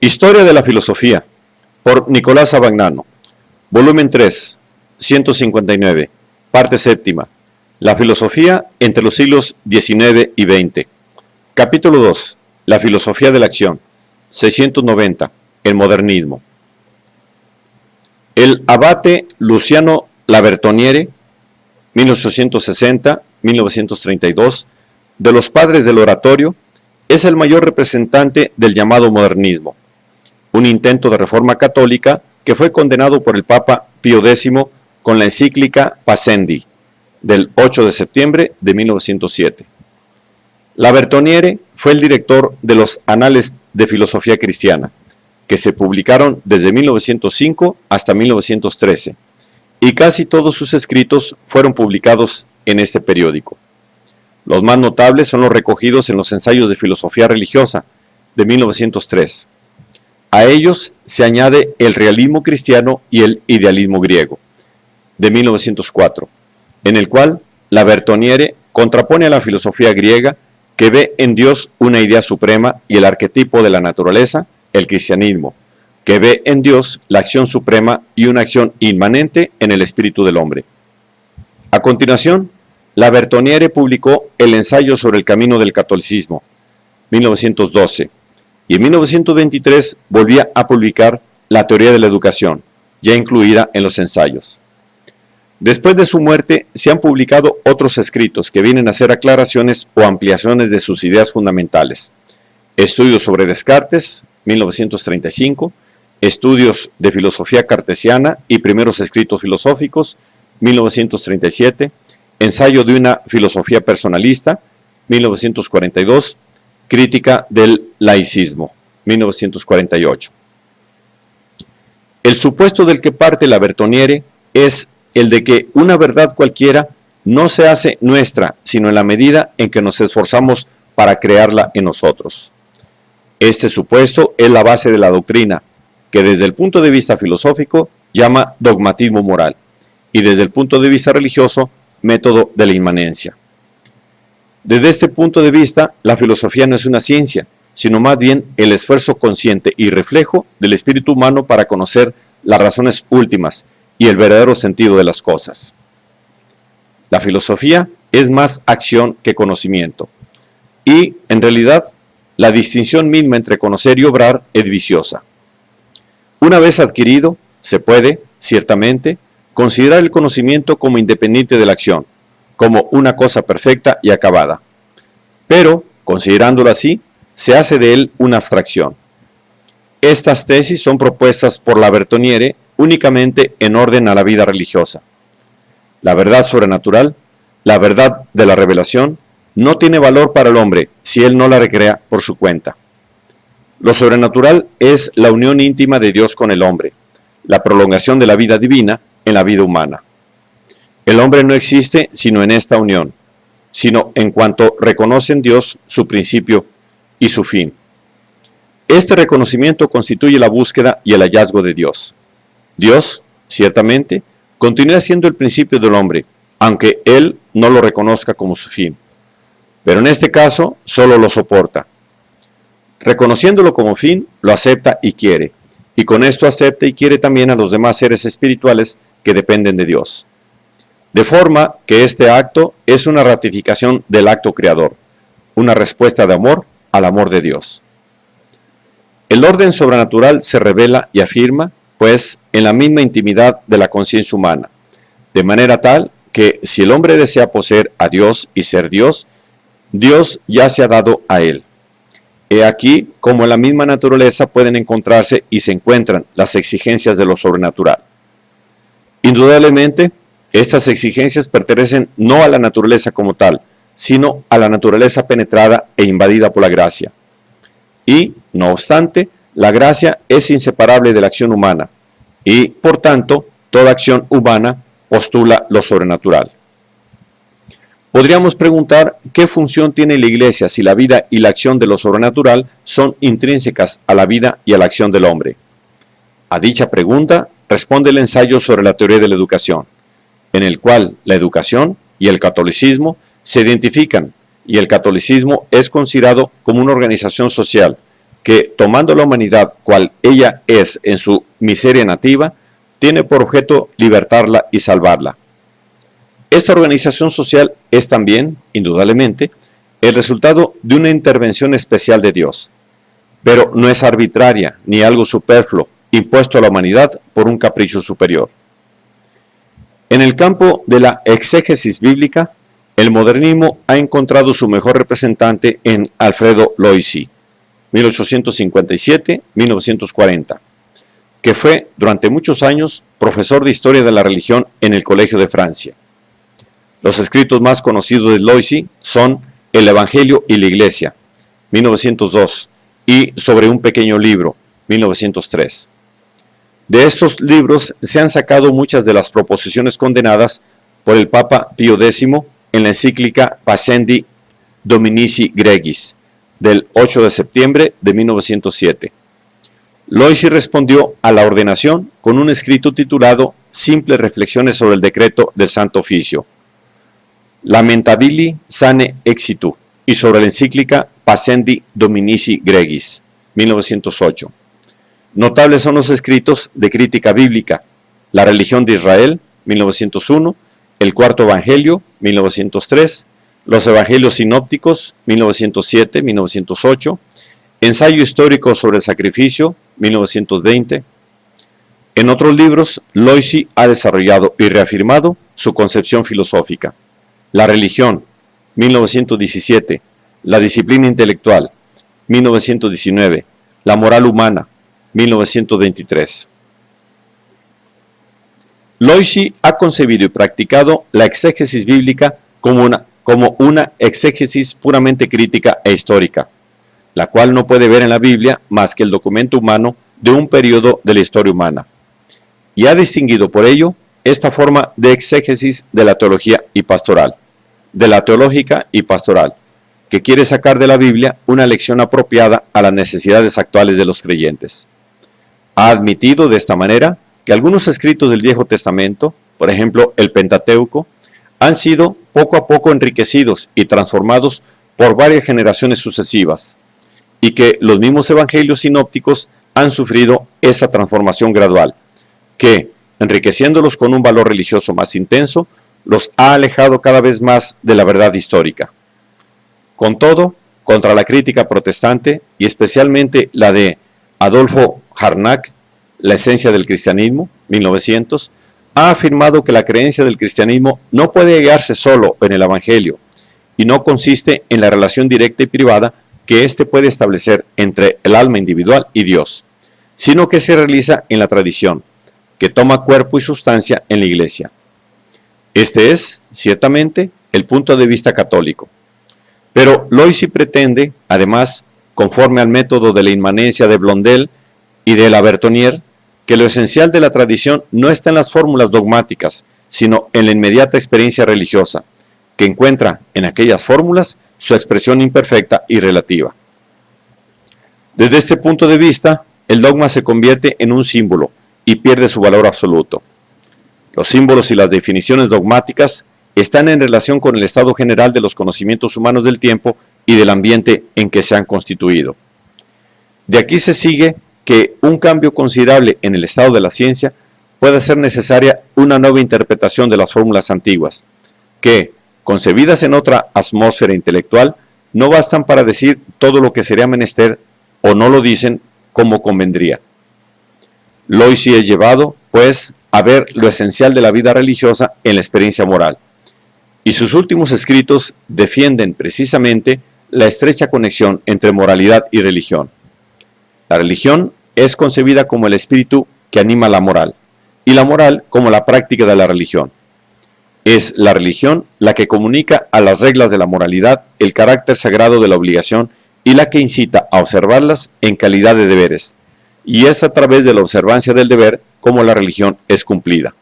Historia de la filosofía, por Nicolás Abagnano, volumen 3, 159, parte séptima, la filosofía entre los siglos XIX y XX, capítulo 2, la filosofía de la acción, 690, el modernismo. El abate Luciano Labertoniere, 1860-1932, de los padres del oratorio, es el mayor representante del llamado modernismo, un intento de reforma católica que fue condenado por el Papa Pío X con la encíclica Pascendi, del 8 de septiembre de 1907. Labertoniere fue el director de los Anales de Filosofía Cristiana, que se publicaron desde 1905 hasta 1913, y casi todos sus escritos fueron publicados en este periódico. Los más notables son los recogidos en los Ensayos de Filosofía Religiosa, de 1903. A ellos se añade el realismo cristiano y el idealismo griego, de 1904, en el cual Labertoniere contrapone a la filosofía griega, que ve en Dios una idea suprema, y el arquetipo de la naturaleza, el cristianismo, que ve en Dios la acción suprema y una acción inmanente en el espíritu del hombre. A continuación, Labertoniere publicó el ensayo sobre el camino del catolicismo, 1912, y en 1923 volvía a publicar la teoría de la educación, ya incluida en los ensayos. Después de su muerte se han publicado otros escritos que vienen a ser aclaraciones o ampliaciones de sus ideas fundamentales. Estudios sobre Descartes, 1935, Estudios de filosofía cartesiana y primeros escritos filosóficos, 1937, Ensayo de una filosofía personalista, 1942, Crítica del laicismo, 1948. El supuesto del que parte Labertoniere es el de que una verdad cualquiera no se hace nuestra, sino en la medida en que nos esforzamos para crearla en nosotros. Este supuesto es la base de la doctrina, que desde el punto de vista filosófico llama dogmatismo moral, y desde el punto de vista religioso, método de la inmanencia. Desde este punto de vista, la filosofía no es una ciencia, sino más bien el esfuerzo consciente y reflejo del espíritu humano para conocer las razones últimas y el verdadero sentido de las cosas. La filosofía es más acción que conocimiento, y, en realidad, la distinción misma entre conocer y obrar es viciosa. Una vez adquirido, se puede, ciertamente, considerar el conocimiento como independiente de la acción, como una cosa perfecta y acabada. Pero, considerándolo así, se hace de él una abstracción. Estas tesis son propuestas por Labertoniere únicamente en orden a la vida religiosa. La verdad sobrenatural, la verdad de la revelación, no tiene valor para el hombre si él no la recrea por su cuenta. Lo sobrenatural es la unión íntima de Dios con el hombre, la prolongación de la vida divina en la vida humana. El hombre no existe sino en esta unión, sino en cuanto reconoce en Dios su principio y su fin. Este reconocimiento constituye la búsqueda y el hallazgo de Dios. Dios, ciertamente, continúa siendo el principio del hombre, aunque él no lo reconozca como su fin. Pero en este caso, solo lo soporta. Reconociéndolo como fin, lo acepta y quiere, y con esto acepta y quiere también a los demás seres espirituales que dependen de Dios. De forma que este acto es una ratificación del acto creador, una respuesta de amor al amor de Dios. El orden sobrenatural se revela y afirma, pues, en la misma intimidad de la conciencia humana, de manera tal que si el hombre desea poseer a Dios y ser Dios, Dios ya se ha dado a él. He aquí cómo en la misma naturaleza pueden encontrarse y se encuentran las exigencias de lo sobrenatural. Indudablemente, estas exigencias pertenecen no a la naturaleza como tal, sino a la naturaleza penetrada e invadida por la gracia. Y, no obstante, la gracia es inseparable de la acción humana, y, por tanto, toda acción humana postula lo sobrenatural. Podríamos preguntar qué función tiene la Iglesia si la vida y la acción de lo sobrenatural son intrínsecas a la vida y a la acción del hombre. A dicha pregunta responde el ensayo sobre la teoría de la educación, en el cual la educación y el catolicismo se identifican, y el catolicismo es considerado como una organización social que, tomando la humanidad cual ella es en su miseria nativa, tiene por objeto libertarla y salvarla. Esta organización social es también, indudablemente, el resultado de una intervención especial de Dios, pero no es arbitraria ni algo superfluo impuesto a la humanidad por un capricho superior. En el campo de la exégesis bíblica, el modernismo ha encontrado su mejor representante en Alfredo Loisy, 1857-1940, que fue durante muchos años profesor de Historia de la Religión en el Colegio de Francia. Los escritos más conocidos de Loisy son El Evangelio y la Iglesia, 1902, y Sobre un pequeño libro, 1903. De estos libros se han sacado muchas de las proposiciones condenadas por el Papa Pío X en la encíclica Pascendi Dominici Gregis, del 8 de septiembre de 1907. Loisy respondió a la ordenación con un escrito titulado Simples reflexiones sobre el decreto del Santo Oficio, Lamentabili sane exitu, y sobre la encíclica Pascendi Dominici Gregis, 1908. Notables son los escritos de crítica bíblica, La religión de Israel, 1901, El cuarto evangelio, 1903, Los evangelios sinópticos, 1907-1908, Ensayo histórico sobre el sacrificio, 1920. En otros libros, Loisy ha desarrollado y reafirmado su concepción filosófica. La religión, 1917, La disciplina intelectual, 1919, La moral humana, 1923. Loisy ha concebido y practicado la exégesis bíblica como una exégesis puramente crítica e histórica, la cual no puede ver en la Biblia más que el documento humano de un periodo de la historia humana, y ha distinguido por ello esta forma de exégesis de la teología y pastoral, de la teológica y pastoral, que quiere sacar de la Biblia una lección apropiada a las necesidades actuales de los creyentes. Ha admitido de esta manera que algunos escritos del Viejo Testamento, por ejemplo el Pentateuco, han sido poco a poco enriquecidos y transformados por varias generaciones sucesivas, y que los mismos evangelios sinópticos han sufrido esa transformación gradual, que, enriqueciéndolos con un valor religioso más intenso, los ha alejado cada vez más de la verdad histórica. Con todo, contra la crítica protestante, y especialmente la de Adolfo Harnack, La esencia del cristianismo, 1900, ha afirmado que la creencia del cristianismo no puede hallarse solo en el evangelio, y no consiste en la relación directa y privada que éste puede establecer entre el alma individual y Dios, sino que se realiza en la tradición, que toma cuerpo y sustancia en la Iglesia. Este es, ciertamente, el punto de vista católico. Pero Loisy pretende, además, conforme al método de la inmanencia de Blondel y de la Bertonier, que lo esencial de la tradición no está en las fórmulas dogmáticas, sino en la inmediata experiencia religiosa, que encuentra en aquellas fórmulas su expresión imperfecta y relativa. Desde este punto de vista, el dogma se convierte en un símbolo y pierde su valor absoluto. Los símbolos y las definiciones dogmáticas están en relación con el estado general de los conocimientos humanos del tiempo y del ambiente en que se han constituido. De aquí se sigue que un cambio considerable en el estado de la ciencia puede hacer necesaria una nueva interpretación de las fórmulas antiguas, que, concebidas en otra atmósfera intelectual, no bastan para decir todo lo que sería menester o no lo dicen como convendría. Loisy es llevado, pues, a ver lo esencial de la vida religiosa en la experiencia moral, y sus últimos escritos defienden precisamente la estrecha conexión entre moralidad y religión. La religión es concebida como el espíritu que anima la moral, y la moral como la práctica de la religión. Es la religión la que comunica a las reglas de la moralidad el carácter sagrado de la obligación y la que incita a observarlas en calidad de deberes, y es a través de la observancia del deber como la religión es cumplida.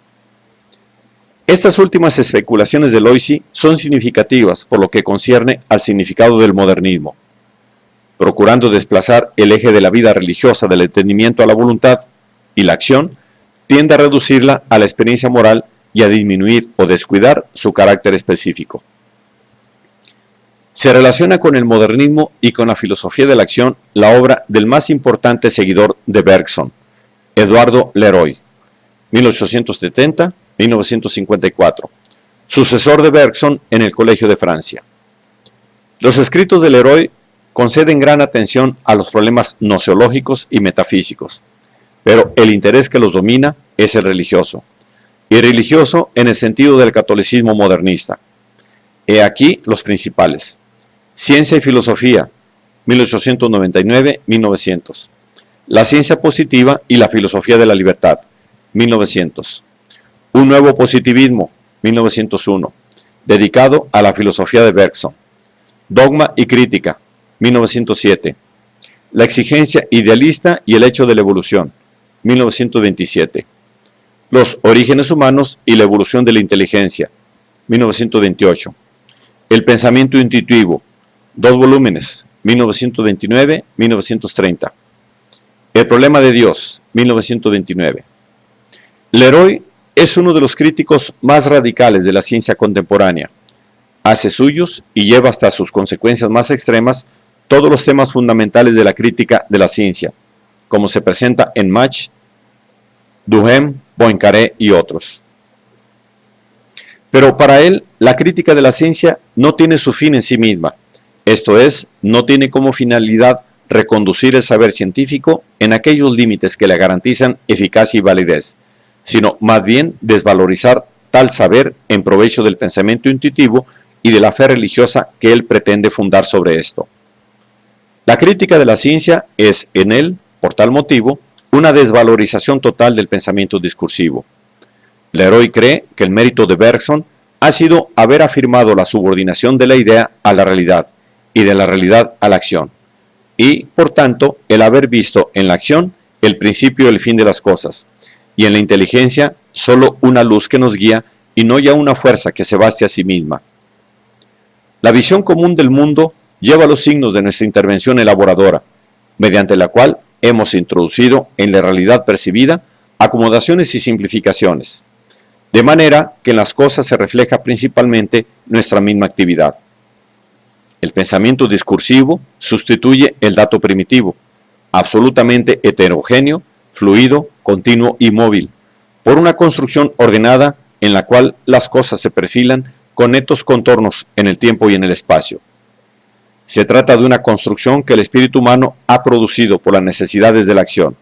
Estas últimas especulaciones de Loisy son significativas por lo que concierne al significado del modernismo. Procurando desplazar el eje de la vida religiosa del entendimiento a la voluntad y la acción, tiende a reducirla a la experiencia moral y a disminuir o descuidar su carácter específico. Se relaciona con el modernismo y con la filosofía de la acción la obra del más importante seguidor de Bergson, Eduardo Leroy, 1870-1954, sucesor de Bergson en el Colegio de Francia. Los escritos de Leroy conceden gran atención a los problemas gnoseológicos y metafísicos, pero el interés que los domina es el religioso, y religioso en el sentido del catolicismo modernista. He aquí los principales. Ciencia y filosofía, 1899-1900. La ciencia positiva y la filosofía de la libertad, 1900. Un nuevo positivismo, 1901, dedicado a la filosofía de Bergson. Dogma y crítica, 1907. La exigencia idealista y el hecho de la evolución, 1927. Los orígenes humanos y la evolución de la inteligencia, 1928. El pensamiento intuitivo, 2 volúmenes, 1929-1930. El problema de Dios, 1929. Leroy es uno de los críticos más radicales de la ciencia contemporánea. Hace suyos y lleva hasta sus consecuencias más extremas todos los temas fundamentales de la crítica de la ciencia, como se presenta en Mach, Duhem, Poincaré y otros. Pero para él, la crítica de la ciencia no tiene su fin en sí misma, esto es, no tiene como finalidad reconducir el saber científico en aquellos límites que le garantizan eficacia y validez, sino más bien desvalorizar tal saber en provecho del pensamiento intuitivo y de la fe religiosa que él pretende fundar sobre esto. La crítica de la ciencia es, en él, por tal motivo, una desvalorización total del pensamiento discursivo. Leroy cree que el mérito de Bergson ha sido haber afirmado la subordinación de la idea a la realidad y de la realidad a la acción, y, por tanto, el haber visto en la acción el principio y el fin de las cosas, y en la inteligencia solo una luz que nos guía y no ya una fuerza que se baste a sí misma. La visión común del mundo lleva los signos de nuestra intervención elaboradora, mediante la cual hemos introducido en la realidad percibida acomodaciones y simplificaciones, de manera que en las cosas se refleja principalmente nuestra misma actividad. El pensamiento discursivo sustituye el dato primitivo, absolutamente heterogéneo, fluido, continuo y móvil, por una construcción ordenada en la cual las cosas se perfilan con netos contornos en el tiempo y en el espacio. Se trata de una construcción que el espíritu humano ha producido por las necesidades de la acción,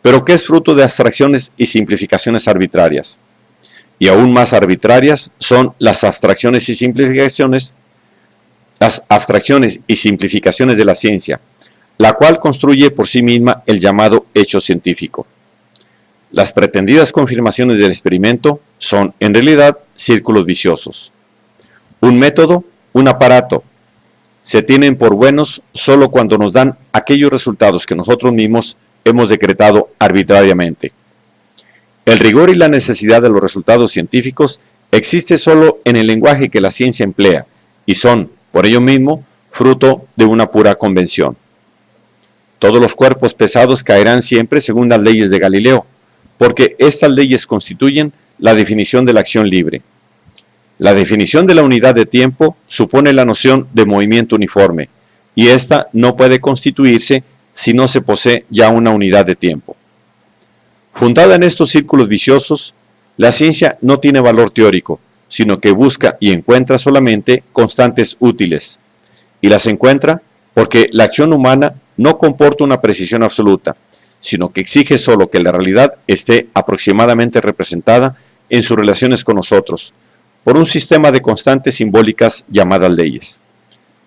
pero que es fruto de abstracciones y simplificaciones arbitrarias. Y aún más arbitrarias son las abstracciones y simplificaciones de la ciencia, la cual construye por sí misma el llamado hecho científico. Las pretendidas confirmaciones del experimento son, en realidad, círculos viciosos. Un método, un aparato, se tienen por buenos solo cuando nos dan aquellos resultados que nosotros mismos hemos decretado arbitrariamente. El rigor y la necesidad de los resultados científicos existe solo en el lenguaje que la ciencia emplea y son, por ello mismo, fruto de una pura convención. Todos los cuerpos pesados caerán siempre según las leyes de Galileo, porque estas leyes constituyen la definición de la acción libre. La definición de la unidad de tiempo supone la noción de movimiento uniforme, y ésta no puede constituirse si no se posee ya una unidad de tiempo. Fundada en estos círculos viciosos, la ciencia no tiene valor teórico, sino que busca y encuentra solamente constantes útiles, y las encuentra porque la acción humana no comporta una precisión absoluta, sino que exige solo que la realidad esté aproximadamente representada en sus relaciones con nosotros, por un sistema de constantes simbólicas llamadas leyes.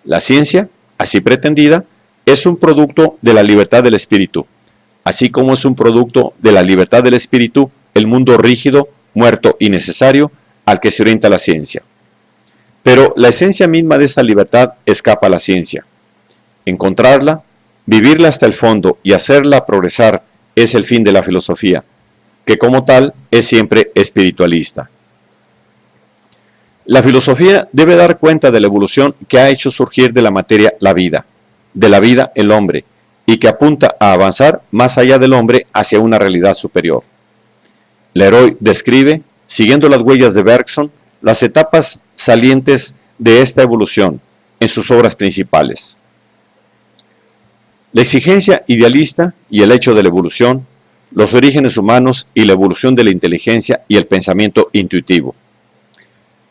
La ciencia, así pretendida, es un producto de la libertad del espíritu, así como es un producto de la libertad del espíritu el mundo rígido, muerto y necesario al que se orienta la ciencia. Pero la esencia misma de esta libertad escapa a la ciencia. Encontrarla, vivirla hasta el fondo y hacerla progresar es el fin de la filosofía, que como tal es siempre espiritualista. La filosofía debe dar cuenta de la evolución que ha hecho surgir de la materia la vida, de la vida el hombre, y que apunta a avanzar más allá del hombre hacia una realidad superior. Leroy describe, siguiendo las huellas de Bergson, las etapas salientes de esta evolución, en sus obras principales. La exigencia idealista y el hecho de la evolución, los orígenes humanos y la evolución de la inteligencia y el pensamiento intuitivo.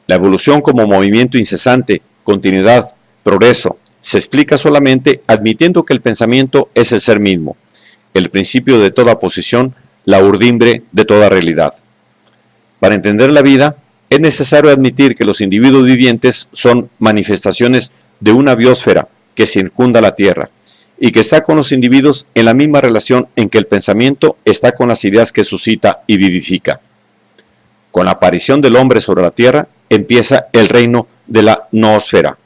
La evolución como movimiento incesante, continuidad, progreso, se explica solamente admitiendo que el pensamiento es el ser mismo, el principio de toda posición, la urdimbre de toda realidad. Para entender la vida, es necesario admitir que los individuos vivientes son manifestaciones de una biosfera que circunda la Tierra y que está con los individuos en la misma relación en que el pensamiento está con las ideas que suscita y vivifica. Con la aparición del hombre sobre la Tierra empieza el reino de la noósfera,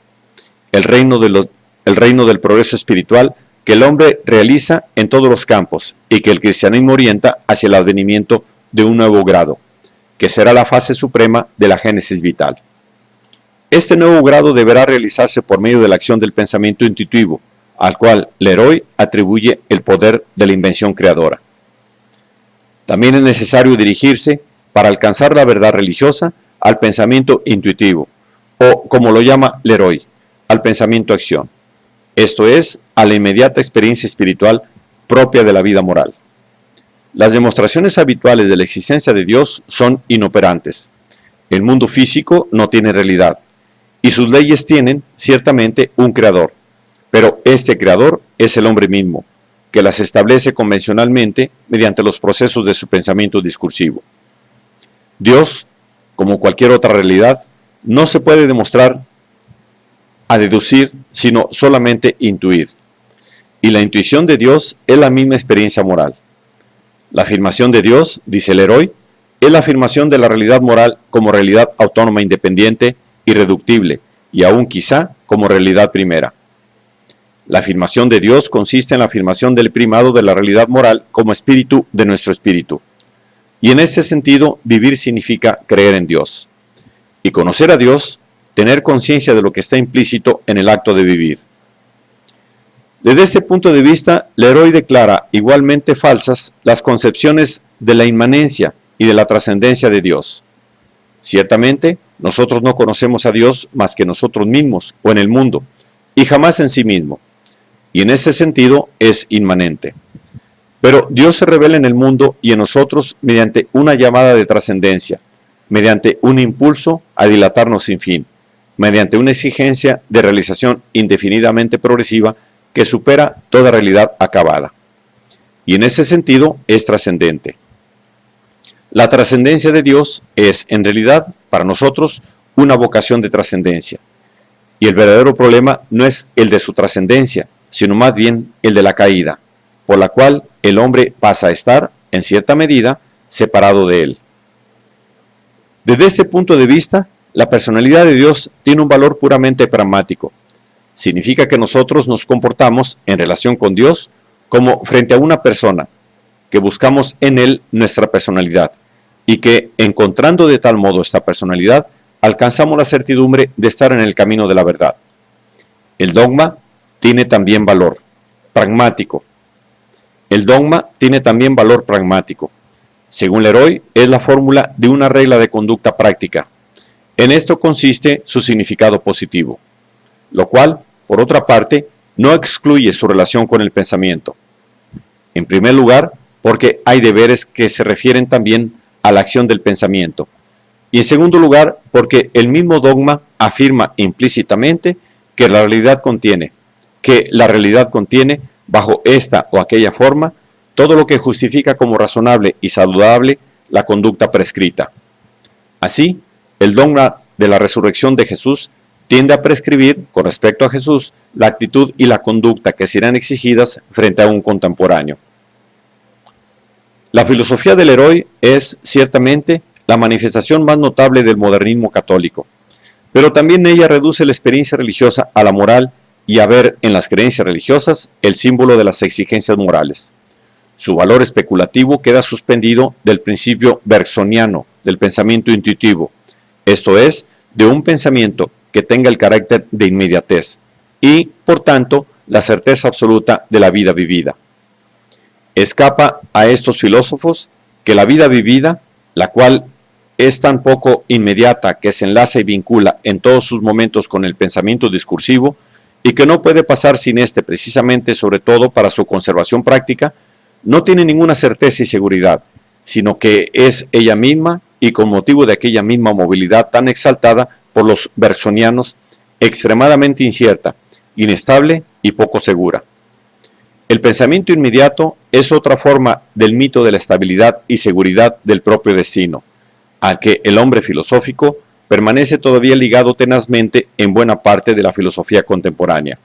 el reino del progreso espiritual que el hombre realiza en todos los campos y que el cristianismo orienta hacia el advenimiento de un nuevo grado, que será la fase suprema de la génesis vital. Este nuevo grado deberá realizarse por medio de la acción del pensamiento intuitivo, al cual Leroy atribuye el poder de la invención creadora. También es necesario dirigirse, para alcanzar la verdad religiosa, al pensamiento intuitivo, o como lo llama Leroy, al pensamiento acción, esto es, a la inmediata experiencia espiritual propia de la vida moral. Las demostraciones habituales de la existencia de Dios son inoperantes. El mundo físico no tiene realidad, y sus leyes tienen, ciertamente, un creador, pero este creador es el hombre mismo, que las establece convencionalmente mediante los procesos de su pensamiento discursivo. Dios, como cualquier otra realidad, no se puede demostrar a deducir, sino solamente intuir. Y la intuición de Dios es la misma experiencia moral. La afirmación de Dios, dice Leroy, es la afirmación de la realidad moral como realidad autónoma independiente, irreductible, y aún quizá como realidad primera. La afirmación de Dios consiste en la afirmación del primado de la realidad moral como espíritu de nuestro espíritu. Y en este sentido, vivir significa creer en Dios. Y conocer a Dios, tener conciencia de lo que está implícito en el acto de vivir. Desde este punto de vista, Leroy declara igualmente falsas las concepciones de la inmanencia y de la trascendencia de Dios. Ciertamente, nosotros no conocemos a Dios más que nosotros mismos o en el mundo, y jamás en sí mismo. Y en ese sentido es inmanente. Pero Dios se revela en el mundo y en nosotros mediante una llamada de trascendencia, mediante un impulso a dilatarnos sin fin, mediante una exigencia de realización indefinidamente progresiva que supera toda realidad acabada. Y en ese sentido es trascendente. La trascendencia de Dios es, en realidad, para nosotros, una vocación de trascendencia. Y el verdadero problema no es el de su trascendencia, sino más bien el de la caída, por la cual el hombre pasa a estar, en cierta medida, separado de él. Desde este punto de vista, la personalidad de Dios tiene un valor puramente pragmático. Significa que nosotros nos comportamos en relación con Dios como frente a una persona, que buscamos en Él nuestra personalidad, y que, encontrando de tal modo esta personalidad, alcanzamos la certidumbre de estar en el camino de la verdad. El dogma tiene también valor pragmático. El dogma tiene también valor pragmático. Según Leroy, es la fórmula de una regla de conducta práctica. En esto consiste su significado positivo, lo cual, por otra parte, no excluye su relación con el pensamiento. En primer lugar, porque hay deberes que se refieren también a la acción del pensamiento. Y en segundo lugar, porque el mismo dogma afirma implícitamente que la realidad contiene, bajo esta o aquella forma, todo lo que justifica como razonable y saludable la conducta prescrita. Así, el dogma de la resurrección de Jesús tiende a prescribir, con respecto a Jesús, la actitud y la conducta que serán exigidas frente a un contemporáneo. La filosofía de Leroy es, ciertamente, la manifestación más notable del modernismo católico, pero también ella reduce la experiencia religiosa a la moral y a ver en las creencias religiosas el símbolo de las exigencias morales. Su valor especulativo queda suspendido del principio bergsoniano del pensamiento intuitivo, esto es, de un pensamiento que tenga el carácter de inmediatez y, por tanto, la certeza absoluta de la vida vivida. Escapa a estos filósofos que la vida vivida, la cual es tan poco inmediata que se enlaza y vincula en todos sus momentos con el pensamiento discursivo y que no puede pasar sin este precisamente, sobre todo para su conservación práctica, no tiene ninguna certeza y seguridad, sino que es ella misma y con motivo de aquella misma movilidad tan exaltada por los bersonianos, extremadamente incierta, inestable y poco segura. El pensamiento inmediato es otra forma del mito de la estabilidad y seguridad del propio destino, al que el hombre filosófico permanece todavía ligado tenazmente en buena parte de la filosofía contemporánea.